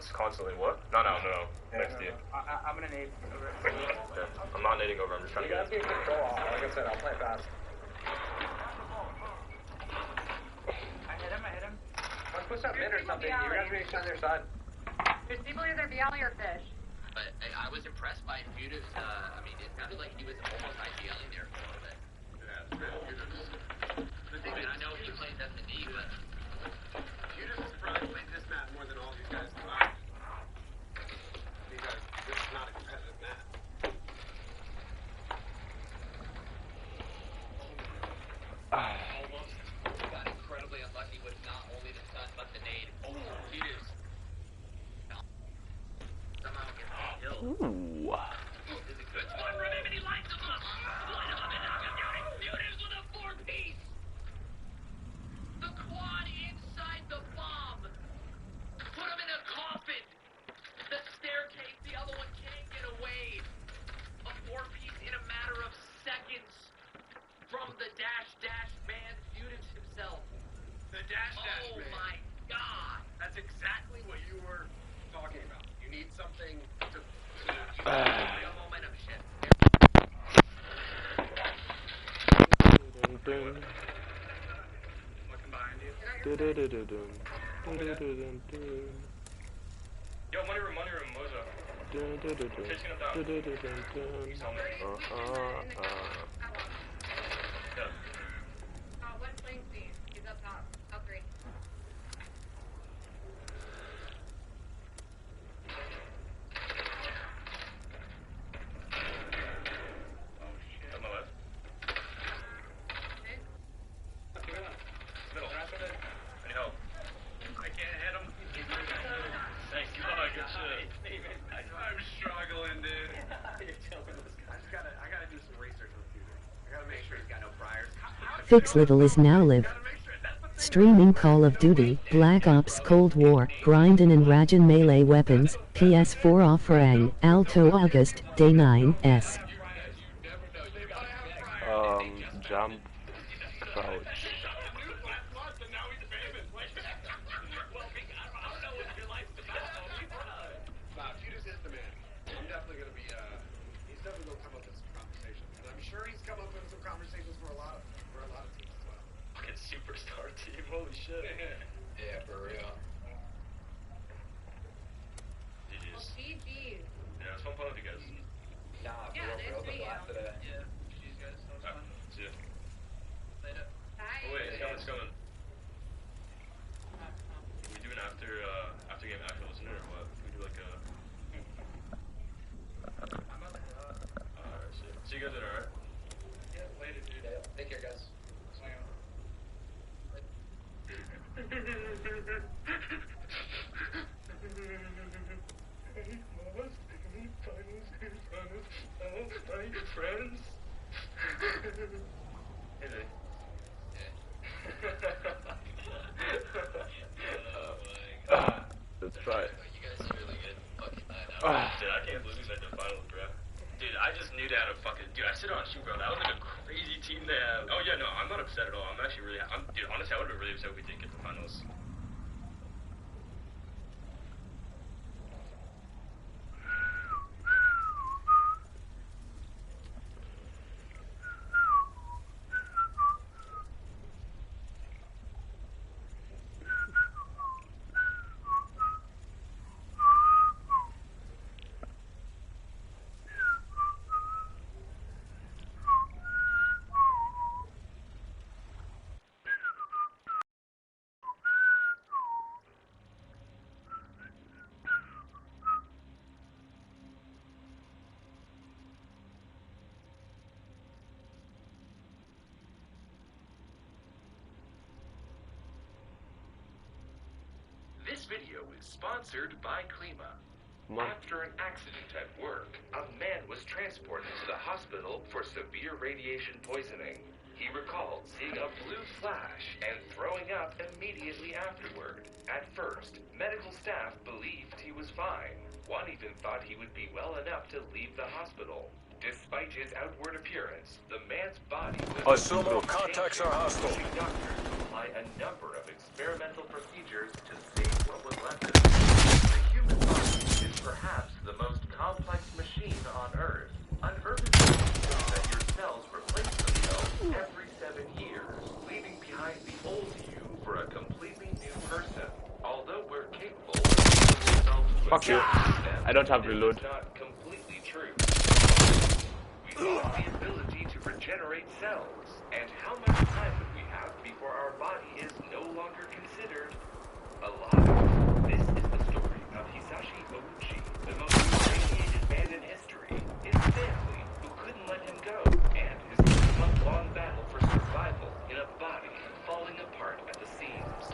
What's constantly what? No. Next to you. I'm gonna nade over. Okay. I'm not nading over, I'm just trying to get it. Control. Like I said, I'll play fast. I hit him. Let's push up mid or something. You guys are on their side. There's people either Bialy or Fish. But I was impressed by Feudus. I mean, it sounded like he was almost ideally there for a little bit. I mean, I know he plays S&D, but Feudus has probably played this map more than all these guys combined. Because this is not a competitive map. almost got incredibly unlucky with not only the stun, but the nade. Oh, Feudus. Somehow gets the kill. Ooh. This is a good one. Remember, he likes him up. Line him up and knock him down. Feudus with a 4-piece. The quad inside the bomb. Put him in a coffin. The staircase, the other one can't get away. A 4-piece in a matter of seconds from the dash man, Feudus himself. The dash Oh man. my god. That's exactly what you were talking about. You need something to Real momentum shift. looking behind you. Yo, money room, Mojo. Chasing him down. He's on there. Yeah. One playing scene. He's up top. Top 3. On my left. Middle. Any help? I can't hit him. Thank God, good shit. I'm struggling, dude. I gotta do some research on the future. I gotta make sure he's got no priors. Fix Little is now live. Streaming Call of Duty, Black Ops Cold War, Grindin and Ragin melee weapons, PS4 off Rang, Alto August, Day 9, S. Jump. Crouch. Feudus is the man. I'm definitely gonna be, he's definitely gonna come up with some conversations. And I'm sure he's come up with some conversations for a lot of teams as well. Fucking superstar team, holy shit. Yeah, for real. GG's. GG's. Yeah, it's fun playing with you guys. Nah, Yeah, nice to meet you. Yeah, GG's guys, that was fun. See ya. Later. Bye. Oh wait, it's coming. We do an after game after listener or what? We do like a... Alright, see you guys later, alright? Yeah, later, dude. Yeah, take care, guys. Friends? Hey, Nick. That's right. You guys are really good. Fucking Dude, I can't believe we made the finals, bro. Dude, I just knew that a fucking... Dude, I sit on shoot, bro. That was like a crazy team to have. Oh, yeah, no, I'm not upset at all. I'm actually really... dude, honestly, I would have been really upset if we didn't get the finals. This video is sponsored by Klima. Mom. After an accident at work, a man was transported to the hospital for severe radiation poisoning. He recalled seeing a blue flash and throwing up immediately afterward. At first, medical staff believed he was fine. One even thought he would be well enough to leave the hospital. Despite his outward appearance, the man's body was... Assumo contacts are hostile. Doctors apply a number of experimental procedures to save what was left of him. The human Fuck you. I don't have reload. Not completely true. We lost the ability to regenerate cells, and how much time would we have before our body is no longer considered alive? This is the story of Hisashi Ouchi, the most irradiated man in history, his family, who couldn't let him go, and his 3-month-long battle for survival in a body falling apart at the seams.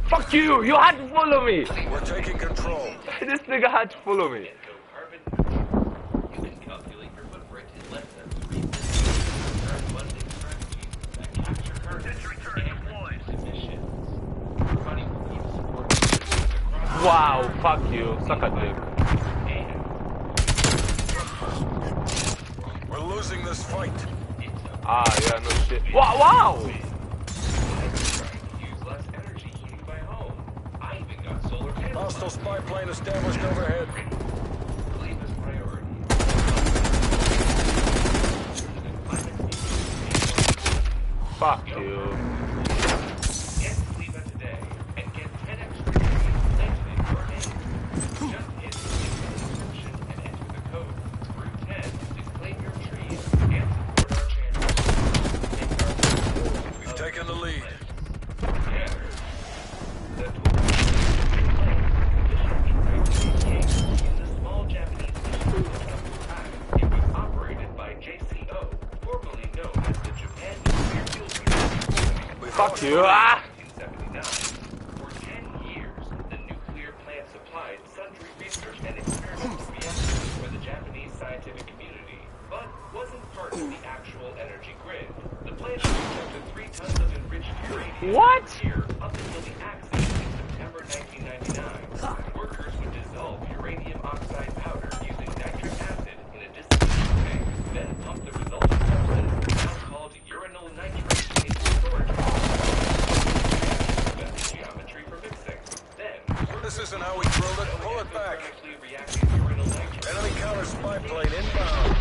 Fuck you! You had to follow me! We're taking control. This nigga had to follow me. You can calculate your footprint in less than 3 minutes. There are funding strategies that capture currency and emissions. Money will keep supporting across. Wow, fuck you. Suck a dick. We're losing this fight. Ah, yeah, no shit. Wow, wow! Hostile spy plane established overhead. Fuck you. Get Cleveland today and get 10 extra planted in your name. Just hit the description and enter the code. Route 10 to claim your trees and support our channel. We've taken the lead. Yeah. Fuck you, ah! For 10 years, the nuclear plant supplied sundry research and experimental reactors for the Japanese scientific community, but wasn't part of the actual energy grid. The plant produced up to 3 tons of enriched uranium per year up until the accident in September 1999. Workers would dissolve uranium oxide powder using nitric acid in a distillation tank, then pump the resulting substance, now called uranol nitrate, into storage geometry for mixing. Then, this isn't how we drilled it. Pull it back. Enemy counter spy plane inbound.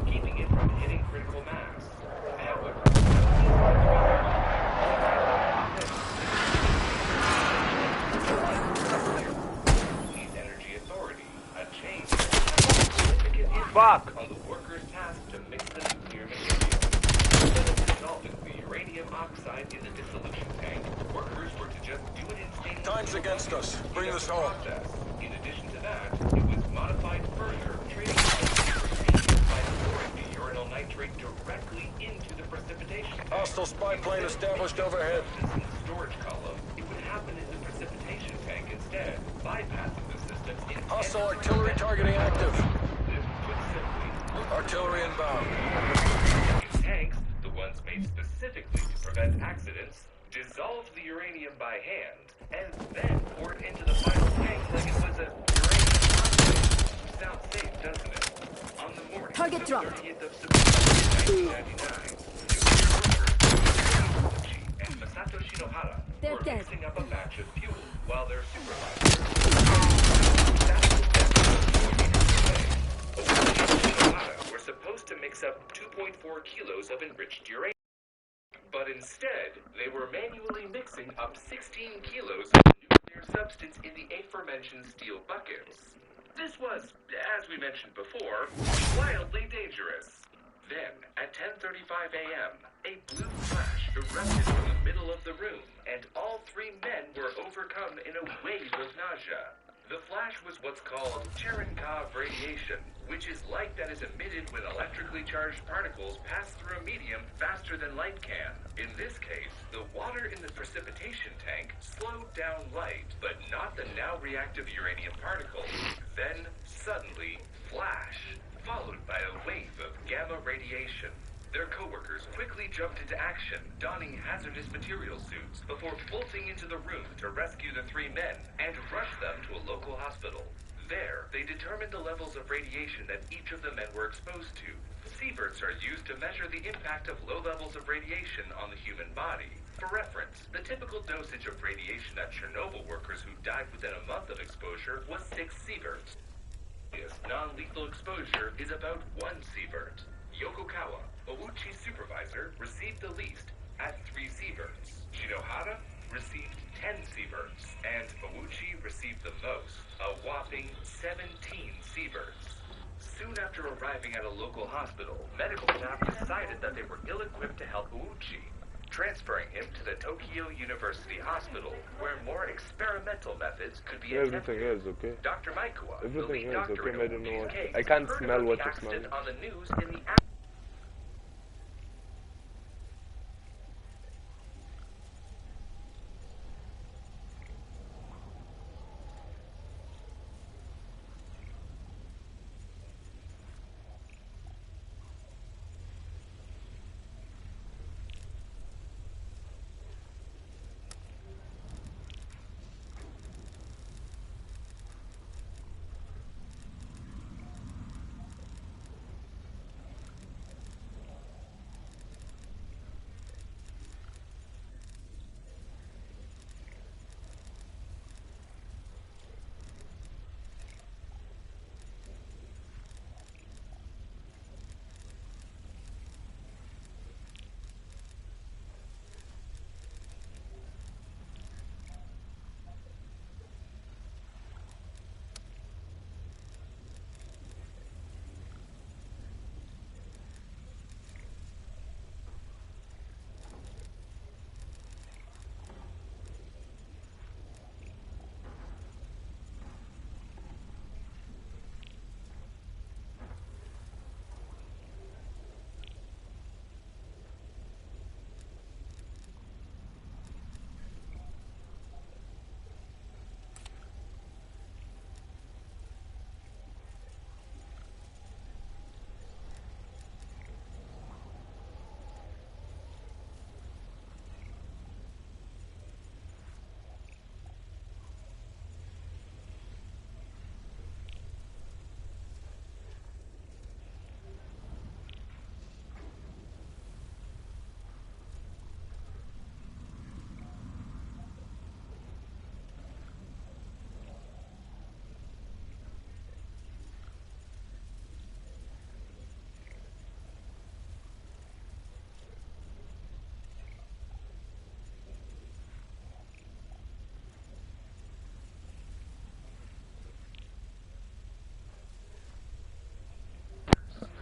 Keeping it from hitting critical mass. However, Energy Authority, a change significant impact on the workers tasked to mix the nuclear material. Instead of dissolving the uranium oxide in the dissolution tank, workers were to just do it instantaneously. Time's against us. Bring this home. In addition to that, it was modified further, trading by pouring the uranol nitrate directly into the precipitation tank. Hostile spy plane established overhead. In the storage column, it would happen in the precipitation tank instead, bypassing the system. Hostile artillery targeting active. This put simply, artillery inbound. Tanks, the ones made specifically to prevent accidents, dissolved the uranium by hand, and then poured into the final tank like it was a uranium oxide. Sounds safe, doesn't it? On the morning Target of the dropped. 30th of September 1999, and Masato Shinohara were mixing up a batch of fuel while their supervisor were supposed to mix up 2.4 kilos of enriched uranium. But instead, they were manually mixing up 16 kilos of nuclear substance in the aforementioned steel buckets. This was, as we mentioned before, wildly dangerous. Then, at 10:35 a.m., a blue flash erupted from the middle of the room, and all 3 men were overcome in a wave of nausea. The flash was what's called Cherenkov radiation, which is light that is emitted when electrically charged particles pass through a medium faster than light can. In this case, the water in the precipitation tank slowed down light, but not the now reactive uranium particles. Then, suddenly, flash, followed by a wave of gamma radiation. Their co-workers quickly jumped into action, donning hazardous material suits before bolting into the room to rescue the 3 men and rush them to a local hospital. There, they determined the levels of radiation that each of the men were exposed to. Sieverts are used to measure the impact of low levels of radiation on the human body. For reference, the typical dosage of radiation that Chernobyl workers who died within a month of exposure was 6 sieverts. Non-lethal exposure is about 1 sievert. Yokokawa, Ouchi's supervisor, received the least at 3 sieverts. Shinohara received 10 sieverts, and Ouchi received the most, a whopping 17 sieverts. Soon after arriving at a local hospital, medical staff decided that they were ill-equipped to help Ouchi, transferring him to the Tokyo University Hospital, where more experimental methods could be attempted. Everything is okay. Dr. Maikawa, the Everything lead is doctor okay. in I don't know Ouchi's what. case, I can't heard smell about what the you're accident smelling. on the news in the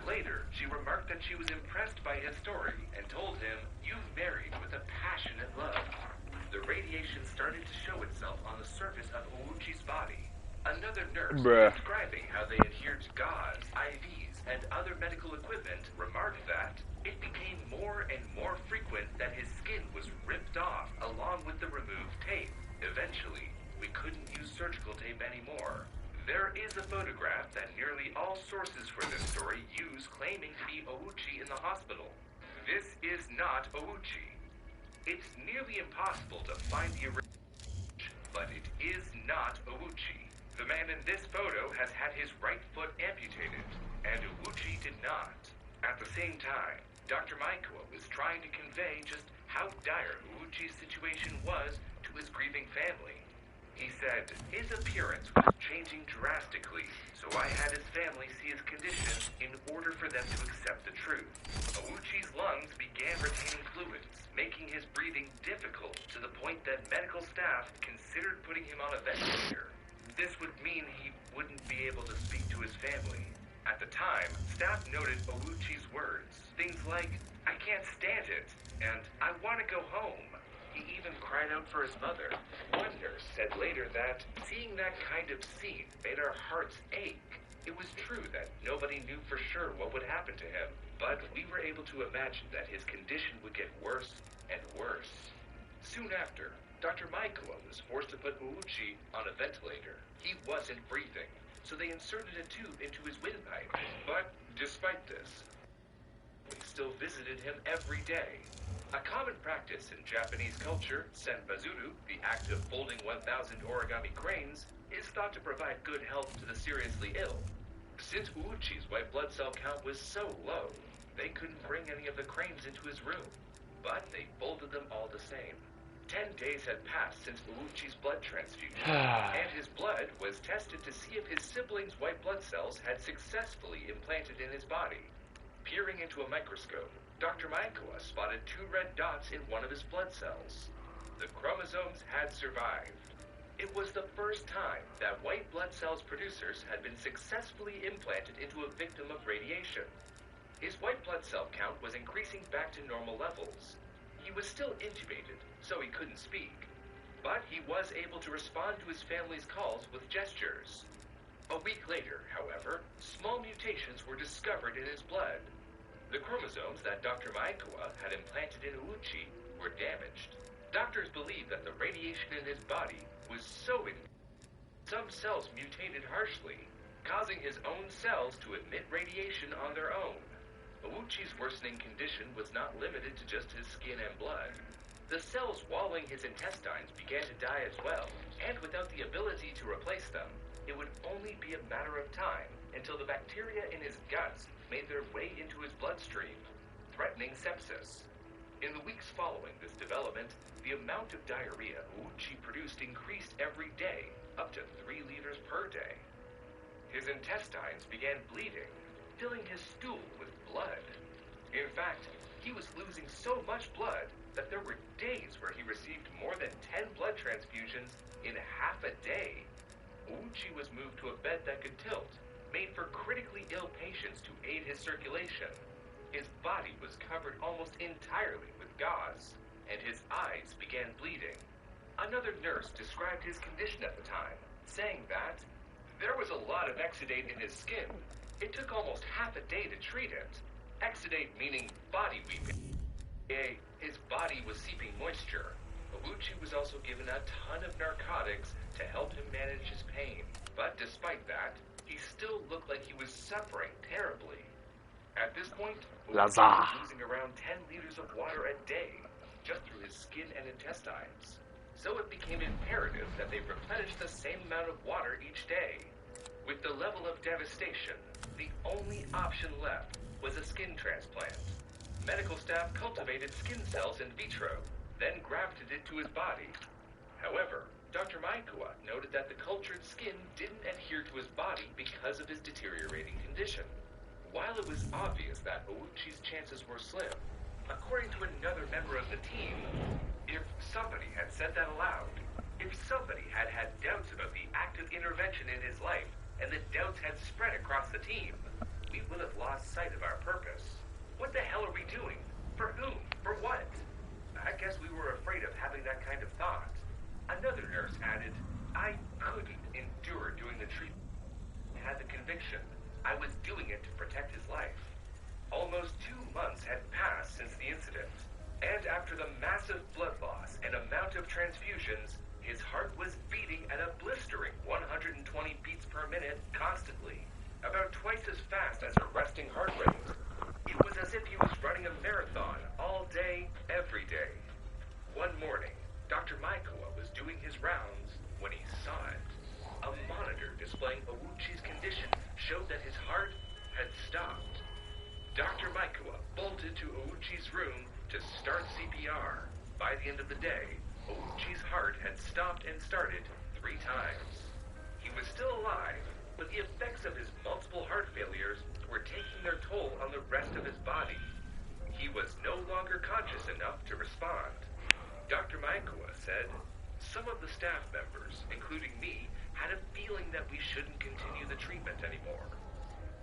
Later, she remarked that she was impressed by his story and told him, "You've married with a passionate love." The radiation started to show itself on the surface of Ouchi's body. Another nurse, describing how they adhered to gauze, IVs, and other medical equipment, remarked that it became more and more frequent that his skin was ripped off along with the removed tape. Eventually, we couldn't use surgical tape anymore. There is a photograph that nearly all sources for this story use claiming to be Ouchi in the hospital. This is not Ouchi. It's nearly impossible to find the original, but it is not Ouchi. The man in this photo has had his right foot amputated, and Ouchi did not. At the same time, Dr. Maikawa was trying to convey just how dire Ouchi's situation was to his grieving family. He said his appearance was changing drastically, so I had his family see his condition in order for them to accept the truth. Ouchi's lungs began retaining fluids, making his breathing difficult to the point that medical staff considered putting him on a ventilator. This would mean he wouldn't be able to speak to his family. At the time, staff noted Ouchi's words, things like, "I can't stand it," and "I want to go home." He even cried out for his mother. One nurse said later that seeing that kind of scene made our hearts ache. It was true that nobody knew for sure what would happen to him, but we were able to imagine that his condition would get worse and worse. Soon after, Dr. Maikawa was forced to put Uuchi on a ventilator. He wasn't breathing, so they inserted a tube into his windpipe. But despite this, we still visited him every day. A common practice in Japanese culture, senbazuru, the act of folding 1,000 origami cranes, is thought to provide good health to the seriously ill. Since Uuchi's white blood cell count was so low, they couldn't bring any of the cranes into his room, but they folded them all the same. 10 days had passed since Uuchi's blood transfusion, and his blood was tested to see if his siblings' white blood cells had successfully implanted in his body. Peering into a microscope, Dr. Maikawa spotted 2 red dots in one of his blood cells. The chromosomes had survived. It was the first time that white blood cells producers had been successfully implanted into a victim of radiation. His white blood cell count was increasing back to normal levels. He was still intubated, so he couldn't speak, but he was able to respond to his family's calls with gestures. A week later, however, small mutations were discovered in his blood. The chromosomes that Dr. Maikawa had implanted in Uuchi were damaged. Doctors believe that the radiation in his body was so some cells mutated harshly, causing his own cells to emit radiation on their own. Uuchi's worsening condition was not limited to just his skin and blood. The cells walling his intestines began to die as well, and without the ability to replace them, it would only be a matter of time until the bacteria in his guts made their way into his bloodstream, threatening sepsis. In the weeks following this development, the amount of diarrhea Uuchi produced increased every day, up to 3 liters per day. His intestines began bleeding, filling his stool with blood. In fact, he was losing so much blood that there were days where he received more than 10 blood transfusions in half a day. Uuchi was moved to a bed that could tilt, made for critically ill patients to aid his circulation. His body was covered almost entirely with gauze, and his eyes began bleeding. Another nurse described his condition at the time, saying that there was a lot of exudate in his skin. It took almost half a day to treat it. Exudate meaning body weeping. His body was seeping moisture. Uuchi was also given a ton of narcotics to help him manage his pain. But despite that, he still looked like he was suffering terribly. At this point, Uuchi was losing around 10 liters of water a day, just through his skin and intestines. So it became imperative that they replenish the same amount of water each day. With the level of devastation, the only option left was a skin transplant. Medical staff cultivated skin cells in vitro, then grafted it to his body. However, Dr. Maikawa noted that the cultured skin didn't adhere to his body because of his deteriorating condition. While it was obvious that Uuchi's chances were slim, according to another member of the team, if somebody had said that aloud, if somebody had had doubts about the active intervention in his life, and the doubts had spread across the team, we would have lost sight of our purpose. What the hell are we doing? For whom? For what? I guess we were afraid of having that kind of thought. Another nurse added, I couldn't endure doing the treatment. I had the conviction I was doing it to protect his life. Almost 2 months had passed since the incident, and after the massive blood loss and amount of transfusions, his heart was beating at a blistering 120 beats per minute constantly, about twice as fast as a resting heart rate. It was as if he was running a marathon all day, every day. One morning, Dr. Maikawa was doing his rounds when he saw it. A monitor displaying Uuchi's condition showed that his heart had stopped. Dr. Maikawa bolted to Uuchi's room to start CPR. By the end of the day, Uuchi's heart had stopped and started 3 times. He was still alive, but the effects of his multiple heart failures were taking their toll on the rest of his body. He was no longer conscious enough to respond. Dr. Maikawa said, some of the staff members, including me, had a feeling that we shouldn't continue the treatment anymore.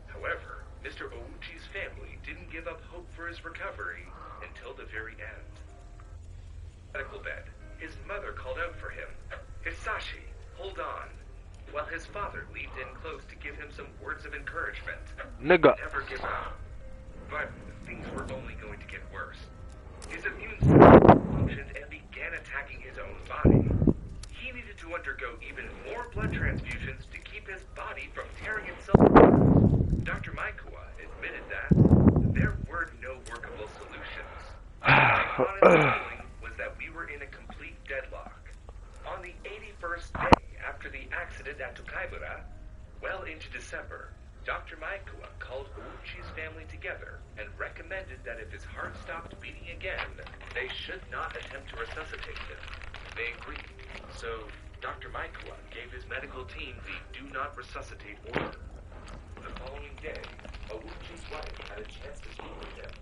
However, Mr. Uuchi's family didn't give up hope for his recovery until the very end. medical bed. His mother called out for him. Hisashi, hold on. While his father leaned in close to give him some words of encouragement. Nigga. Never give up. But things were only going to get worse. His immune system functioned and began attacking his own body. He needed to undergo even more blood transfusions to keep his body from tearing itself apart. Dr. Maikawa admitted that there were no workable solutions. My honest feeling was that we were in a complete deadlock. On the 81st day after the accident at Tokaimura, well into December, Dr. Maikawa called Ouchi's family together and recommended that if his heart stopped beating again, they should not attempt to resuscitate him. They agreed. So, Dr. Maikawa gave his medical team the do not resuscitate order. The following day, Ouchi's wife had a chance to speak with him.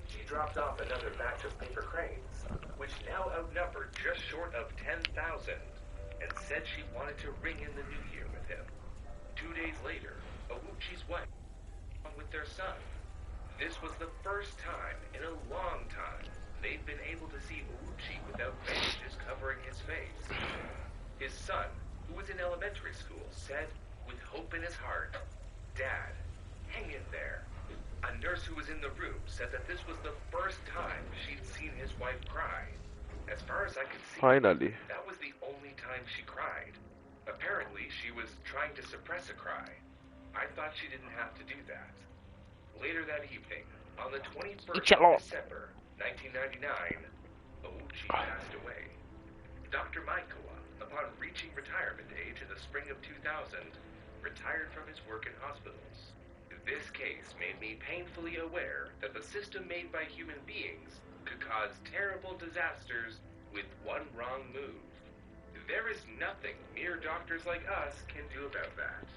She dropped off another batch of paper cranes, which now outnumbered just short of 10,000, and said she wanted to ring in the new year with him. 2 days later, Ouchi's wife with their son. This was the first time in a long time they'd been able to see Ouchi without bandages covering his face. His son, who was in elementary school, said, with hope in his heart, "Dad, hang in there." A nurse who was in the room said that this was the first time she'd seen his wife cry. As far as I could see, Finally. that was the only time she cried. Apparently, she was trying to suppress a cry. I thought she didn't have to do that. Later that evening, on the 21st of December, 1999, Ouchi passed away. Dr. Maikawa, upon reaching retirement age in the spring of 2000, retired from his work in hospitals. This case made me painfully aware that the system made by human beings could cause terrible disasters with one wrong move. There is nothing mere doctors like us can do about that.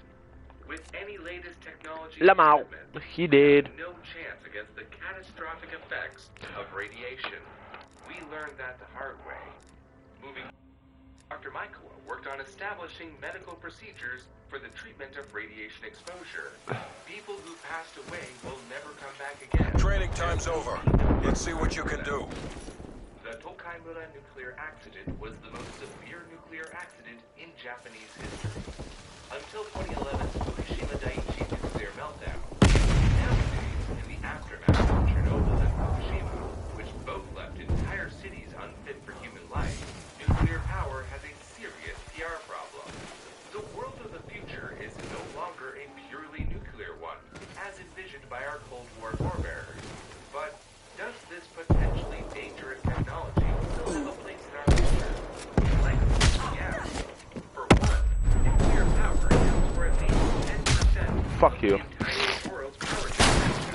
With any latest technology, He did. No chance against the catastrophic effects of radiation. We learned that the hard way. Dr. Maikawa worked on establishing medical procedures for the treatment of radiation exposure. People who passed away will never come back again. Training time's over. Let's see what you can do. The Tokaimura nuclear accident was the most severe nuclear accident in Japanese history. Until 2011's Fukushima Daiichi nuclear meltdown. Nowadays, in the aftermath of Chernobyl and Fukushima, which both left entire cities unfit for human life, nuclear power has a serious PR problem. The world of the future is no longer a purely nuclear one, as envisioned by our Cold War forebears. But does this potentially dangerous technology still have a place in our future? Likely, yes. For one, nuclear power accounts for at least 10% Fuck you. of the entire world's power generation,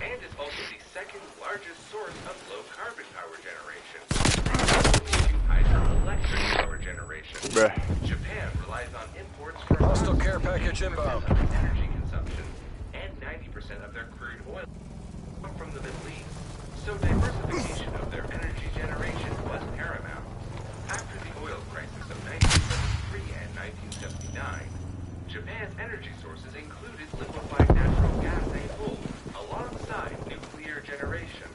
and is also the second largest source of low-carbon power generation, to hydroelectric power generation. Bruh. Japan relies on imports for Hostile care package inbound. of its energy consumption, and 90% of their crude oil come from the Middle East. So diversification of their energy generation was paramount. After the oil crisis of 1973 and 1979, Japan's energy sources included liquefied natural gas and coal, alongside nuclear generation.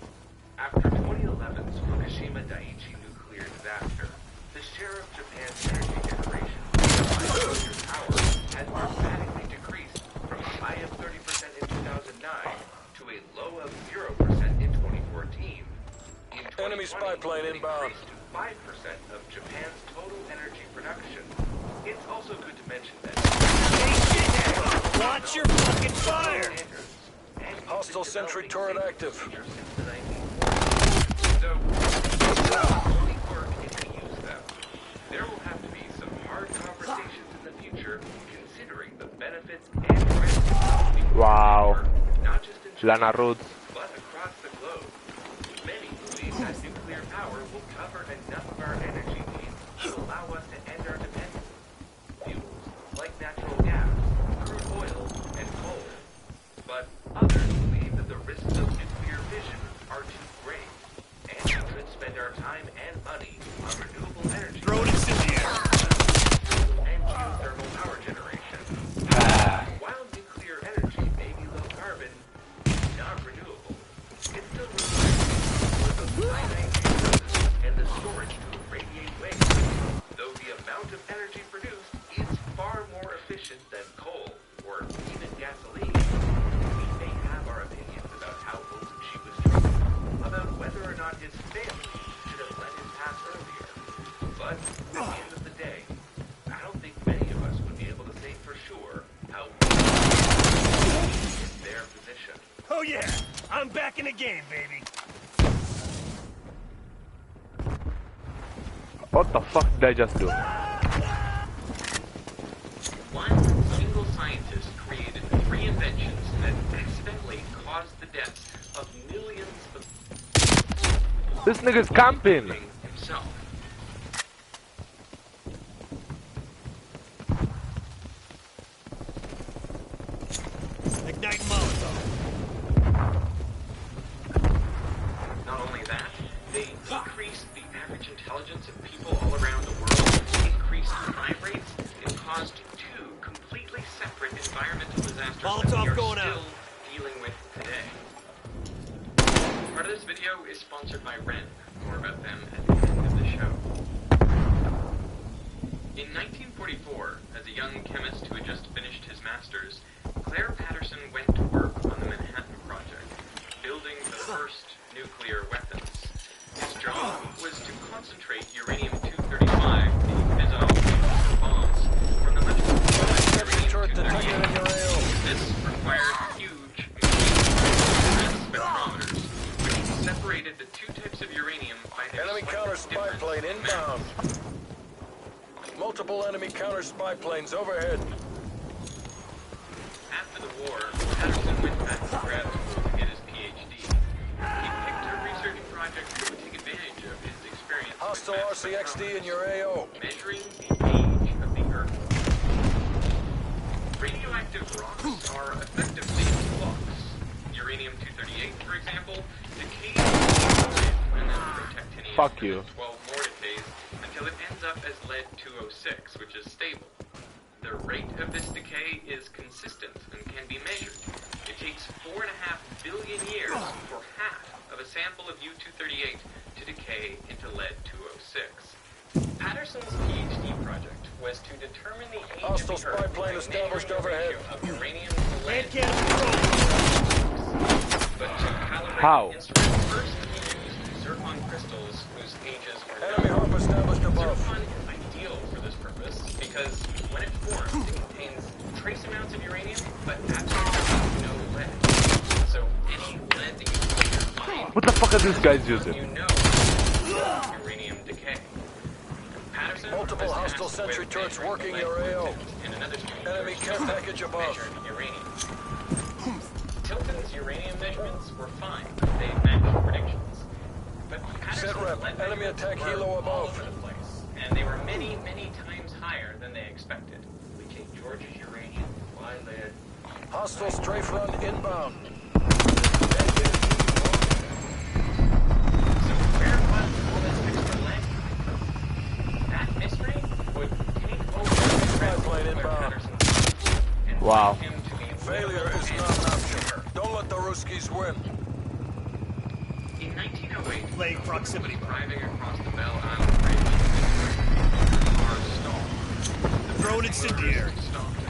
After 2011's Fukushima Daiichi nuclear disaster, the share of Japan's energy generation by nuclear power has dramatically decreased from a high of 30% in 2009 to a low of 0% in 2014. In 2020, Enemy spy plane it inbound. increased to 5% of Japan's total energy production. It's also good to mention that Watch your fucking fire! and Hostile sentry turret active. since the 1940s. So, only work if we use them. There will have to be some hard conversations in the future, considering the benefits and risks of nuclear Wow. power, not just in Lana Japan, Roots. but across the globe. Many believe that nuclear power will cover enough of our energy needs to allow us to end our dependence on fuels like natural gas, crude oil, and coal. But others believe that the risks of nuclear fission are too great, and we could spend our time and money on renewable energy. Throw it incendiary. And geothermal power generation. While nuclear energy may be low carbon, not renewable, it's still renewable with the finite resources and the storage efficient than coal or even gasoline. We may have our opinions about how Ozuchi was treated, about whether or not his family should have let him pass earlier. But at the end of the day, I don't think many of us would be able to say for sure how is their position. Oh yeah, I'm back in the game, baby. What the fuck did I just do? One single scientist created 3 inventions that accidentally caused the deaths of millions of This nigga's camping. himself. Ignite Molotov. Not only that, they decreased the average intelligence of people all around the world, increased crime rates, and caused 2 completely separate environmental disasters that we are going still out. dealing with today. Part of this video is sponsored by Ren. More about them at the end of the show. In 1944, as a young chemist who had just finished his master's, Claire Patterson went to work on the Manhattan Project, building the first nuclear weapons. His job was to concentrate uranium-235, the fissile bombs, from the much more uranium-238. This required huge spectrometers, which separated the 2 types of uranium by their Enemy counter spy plane inbound. Multiple enemy counter spy planes overhead. After the war, Patterson went back to grad school to get his PhD. He picked a research project that would take advantage of his experience Hostile with mass RCXD in your AO. measuring the age of the Earth. Radioactive rocks are effectively clocks. Uranium-238, for example, decays and then protactinium Fuck you. 12 more decays until it ends up as lead-206, which is stable. The rate of this decay is consistent and can be measured. It takes 4.5 billion years for half of a sample of U-238 to decay into lead-206. Patterson's PhD project was to determine the age Hostile of the spy Earth plane by established measuring the overhead. ratio of uranium to lead. But to calibrate How? the instrument, first he used zircon crystals whose ages were Enemy known. hub established above. Zircon is ideal for this purpose because when it forms, it contains trace amounts of uranium, but absolutely no lead. So any lead that you put in your mind, What the fuck are these guys using? you know uranium decay. Patterson Multiple was hostile tasked sentry with turrets measuring working lead your AO. content in another stream Enemy care package above. measured uranium. Tilton's uranium measurements were fine. They matched predictions. But Patterson's Set rep. lead Enemy measurements attack were helo all above. over the place, and they were many, many times higher than they expected. We take George's uranium, why lead? Hostile strafe run inbound. So where was all this extra lead? That mystery would take over Spy plane inbound. Patterson and Wow. force him to be Failure is not an option. Don't let the Ruskies win. In 1908, Laying proximity bomb. driving across the Belle Isle Bridge, the car stalled. Throw an incendiary. Stopped.